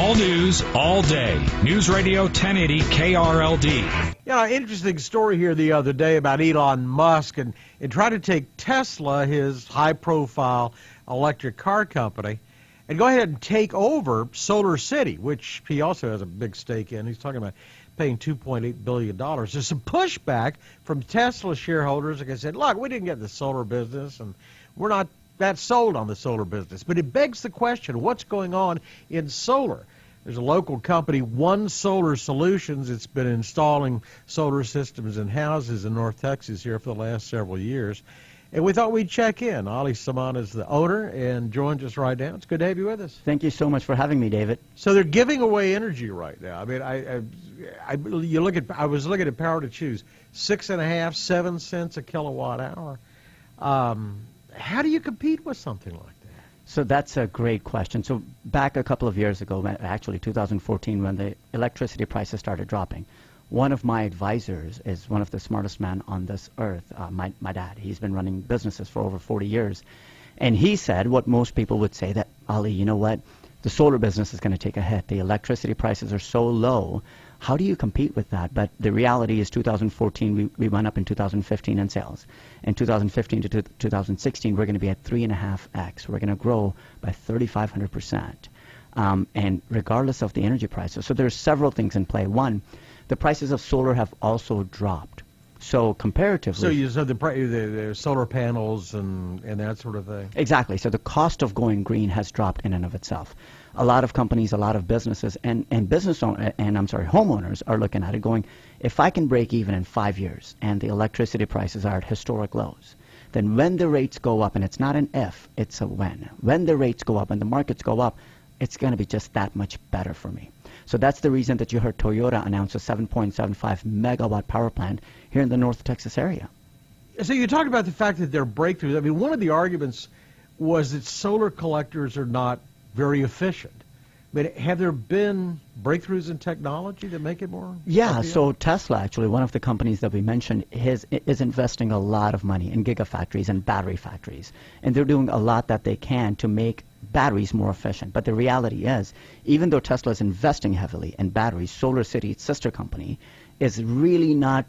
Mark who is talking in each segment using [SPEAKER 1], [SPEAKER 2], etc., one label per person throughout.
[SPEAKER 1] All news, all day. Newsradio 1080 KRLD.
[SPEAKER 2] Yeah, interesting story here the other day about Elon Musk and trying to take Tesla, his high-profile electric car company, and go ahead and take over Solar City, which he also has a big stake in. He's talking about paying $2.8 billion. There's some pushback from Tesla shareholders. Like I said, look, we didn't get in the solar business, and we're not that sold on the solar business. But it begs the question, what's going on in solar? There's a local company, One Solar Solutions. It's been installing solar systems in houses in North Texas here for the last several years. And we thought we'd check in. Ali Saman is the owner and joins us right now. It's good to have you with us.
[SPEAKER 3] Thank you so much for having me, David.
[SPEAKER 2] So they're giving away energy right now. I mean, I was looking at Power to Choose, 6.5, 7 cents a kilowatt hour. How do you compete with something like that?
[SPEAKER 3] So that's a great question. So back a couple of years ago, actually 2014, when the electricity prices started dropping, one of my advisors is one of the smartest men on this earth, my dad. He's been running businesses for over 40 years. And he said what most people would say, that, Ali, you know what? The solar business is going to take a hit. The electricity prices are so low. How do you compete with that? But the reality is 2014, we went up in 2015 in sales. In 2015 to 2016, we're going to be at 3.5x. We're going to grow by 3,500%. And regardless of the energy prices. So there's several things in play. One, the prices of solar have also dropped. So comparatively...
[SPEAKER 2] So you said the solar panels and that sort of thing?
[SPEAKER 3] Exactly. So the cost of going green has dropped in and of itself. A lot of companies, a lot of businesses, and homeowners are looking at it going, if I can break even in 5 years and the electricity prices are at historic lows, then when the rates go up, and it's not an if, it's a when the rates go up and the markets go up, it's going to be just that much better for me. So that's the reason that you heard Toyota announce a 7.75 megawatt power plant here in the North Texas area.
[SPEAKER 2] So you talked about the fact that there are breakthroughs. I mean, one of the arguments was that solar collectors are not very efficient. I mean, have there been breakthroughs in technology that make it more?
[SPEAKER 3] Yeah,
[SPEAKER 2] appealing?
[SPEAKER 3] so Tesla, actually, one of the companies that we mentioned, is investing a lot of money in gigafactories and battery factories. And they're doing a lot that they can to make batteries more efficient. But the reality is, even though Tesla is investing heavily in batteries, Solar City, its sister company, is really not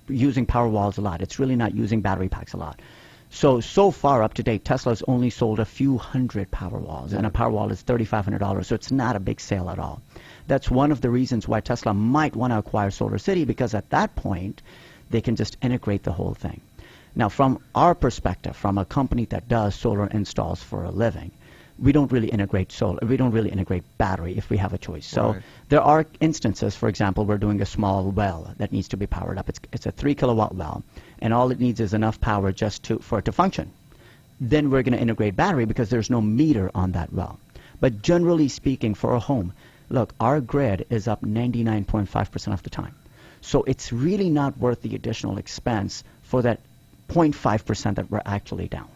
[SPEAKER 3] using power walls a lot. It's really not using battery packs a lot. So far, up to date, Tesla's only sold a few hundred power walls, and a power wall is $3,500, so it's not a big sale at all. That's one of the reasons why Tesla might want to acquire Solar City, because at that point, they can just integrate the whole thing. Now, from our perspective, from a company that does solar installs for a living, we don't really integrate solar. We don't really integrate battery if we have a choice. So there are instances, for example, we're doing a small well that needs to be powered up. It's a 3 kilowatt well, and all it needs is enough power just for it to function. Then we're going to integrate battery because there's no meter on that well. But generally speaking, for a home, look, our grid is up 99.5% of the time. So it's really not worth the additional expense for that 0.5% that we're actually down.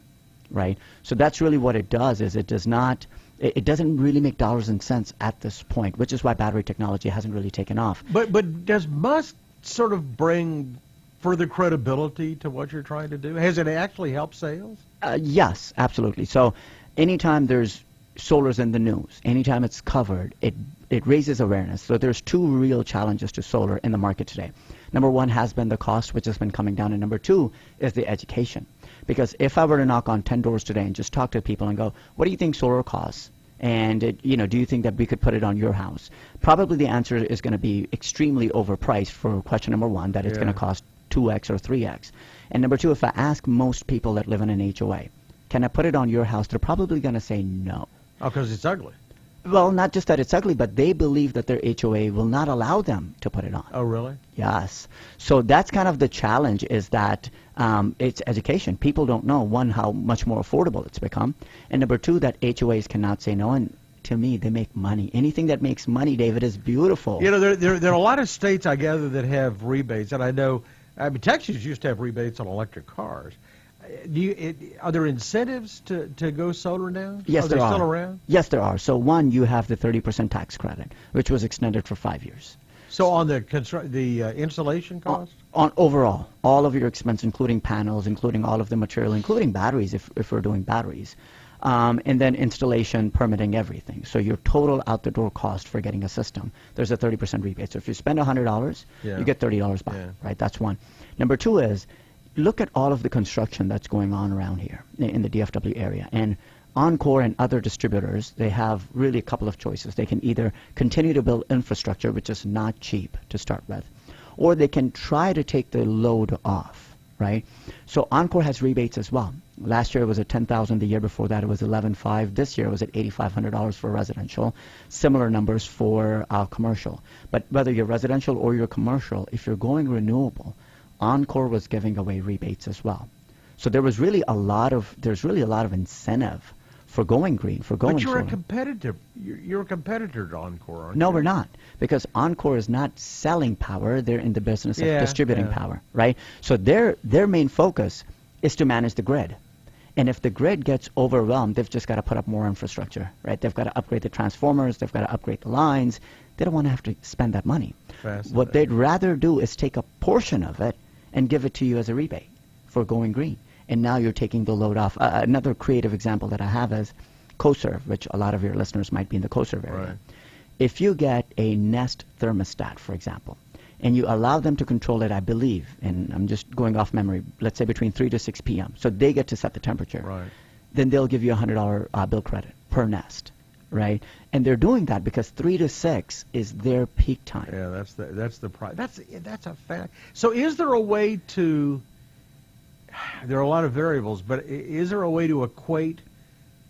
[SPEAKER 3] Right? So that's really what it does, is it doesn't really make dollars and cents at this point, which is why battery technology hasn't really taken off.
[SPEAKER 2] But does Musk sort of bring further credibility to what you're trying to do? Has it actually helped sales?
[SPEAKER 3] Yes, absolutely. So anytime there's solar's in the news, anytime it's covered, it raises awareness. So there's two real challenges to solar in the market today. Number one has been the cost, which has been coming down, and number two is the education. Because if I were to knock on 10 doors today and just talk to people and go, what do you think solar costs? And, do you think that we could put it on your house? Probably the answer is going to be extremely overpriced for question number one, that it's going to cost 2x or 3x. And number two, if I ask most people that live in an HOA, can I put it on your house? They're probably going to say no.
[SPEAKER 2] Oh, because it's ugly.
[SPEAKER 3] Well, not just that it's ugly, but they believe that their HOA will not allow them to put it on.
[SPEAKER 2] Oh, really?
[SPEAKER 3] Yes. So that's kind of the challenge, is that it's education. People don't know, one, how much more affordable it's become, and number two, that HOAs cannot say no. And to me, they make money. Anything that makes money, David, is beautiful.
[SPEAKER 2] There are a lot of states, I gather, that have rebates, and I know, Texas used to have rebates on electric cars. Are there incentives to go solar now?
[SPEAKER 3] Yes, there are.
[SPEAKER 2] Are they still around?
[SPEAKER 3] Yes, there are. So one, you have the 30% tax credit, which was extended for 5 years.
[SPEAKER 2] So on the installation cost?
[SPEAKER 3] On overall, all of your expense, including panels, including all of the material, including batteries, if we're doing batteries, And then installation, permitting, everything. So your total out-the-door cost for getting a system, there's a 30% rebate. So if you spend $100, you get $30 back, right? That's one. Number two is, look at all of the construction that's going on around here in the DFW area. And Encore and other distributors, they have really a couple of choices. They can either continue to build infrastructure, which is not cheap to start with, or they can try to take the load off, right? So Encore has rebates as well. Last year it was at $10,000. The year before that it was $11,500. This year it was at $8,500 for residential. Similar numbers for commercial. But whether you're residential or you're commercial, if you're going renewable, Encore was giving away rebates as well. So there's really a lot of incentive for going green, for going solar.
[SPEAKER 2] But you're a competitor. You're a competitor to Encore, aren't you?
[SPEAKER 3] No, we're not, because Encore is not selling power. They're in the business of distributing power, right? So their main focus is to manage the grid. And if the grid gets overwhelmed, they've just got to put up more infrastructure, right? They've got to upgrade the transformers. They've got to upgrade the lines. They don't want to have to spend that money. What they'd rather do is take a portion of it and give it to you as a rebate for going green. And now you're taking the load off. Another creative example that I have is CoServe, which a lot of your listeners might be in the CoServe area.
[SPEAKER 2] Right.
[SPEAKER 3] If you get a Nest thermostat, for example, and you allow them to control it, I believe, and I'm just going off memory, let's say between 3 to 6 p.m., so they get to set the temperature,
[SPEAKER 2] right,
[SPEAKER 3] then they'll give you a $100 bill credit per Nest, right? And they're doing that because 3 to 6 is their peak time.
[SPEAKER 2] Yeah, that's the price. That's a fact. So is there a way to... There are a lot of variables, but is there a way to equate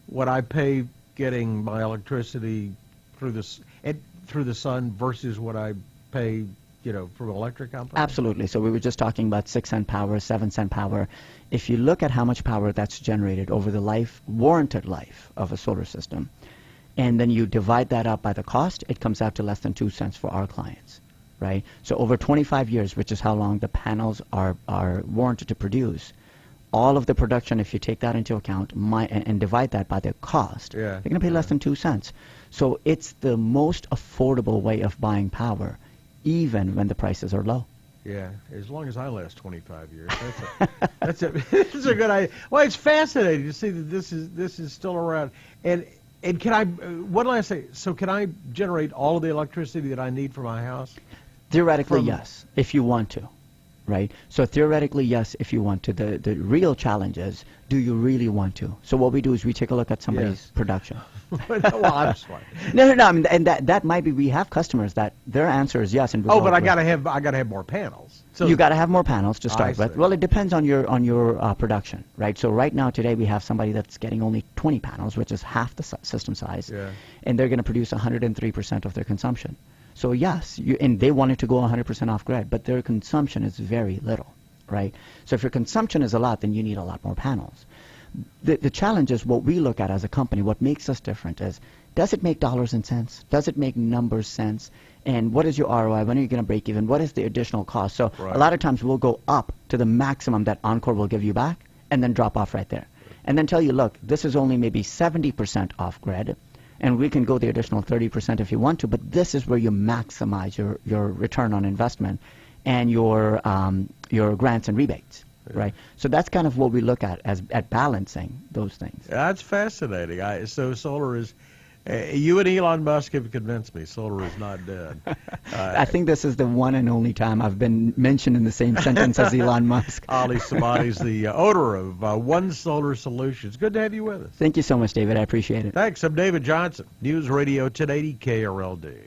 [SPEAKER 2] what I pay getting my electricity through the sun versus what I pay, from an electric company?
[SPEAKER 3] Absolutely. So we were just talking about 6-cent power, 7-cent power. If you look at how much power that's generated over the warranted life of a solar system, and then you divide that up by the cost, it comes out to less than 2 cents for our clients. Right? So over 25 years, which is how long the panels are warranted to produce, all of the production, if you take that into account and divide that by the cost, you're going to pay less than 2 cents. So it's the most affordable way of buying power, even when the prices are low.
[SPEAKER 2] Yeah, as long as I last 25 years. That's a good idea. Well, it's fascinating to see that this is still around. And can I, one last thing, so can I generate all of the electricity that I need for my house?
[SPEAKER 3] Theoretically, yes, if you want to, right? So theoretically, yes, if you want to. The real challenge is, do you really want to? So what we do is we take a look at somebody's production.
[SPEAKER 2] Well, I'm sorry.
[SPEAKER 3] No, I mean, and that might be, we have customers that their answer is yes. And
[SPEAKER 2] but I gotta have more panels. So
[SPEAKER 3] you got to have more panels to start with. Well, it depends on your production, right? So right now, today, we have somebody that's getting only 20 panels, which is half the system size, and they're going to produce 103% of their consumption. So yes, and they wanted to go 100% off grid, but their consumption is very little, right? So if your consumption is a lot, then you need a lot more panels. The challenge is what we look at as a company, what makes us different is, does it make dollars and cents? Does it make numbers sense? And what is your ROI? When are you going to break even? What is the additional cost? So a lot of times we'll go up to the maximum that Encore will give you back and then drop off right there. And then tell you, look, this is only maybe 70% off grid, and we can go the additional 30% if you want to, but this is where you maximize your return on investment and your grants and rebates, right? So that's kind of what we look at balancing those things.
[SPEAKER 2] That's fascinating. So solar is, you and Elon Musk have convinced me solar is not dead.
[SPEAKER 3] I think this is the one and only time I've been mentioned in the same sentence as Elon Musk.
[SPEAKER 2] Ali Samadi's the owner of One Solar Solutions. Good to have you with us.
[SPEAKER 3] Thank you so much, David. I appreciate it.
[SPEAKER 2] Thanks. I'm David Johnson, News Radio 1080 KRLD.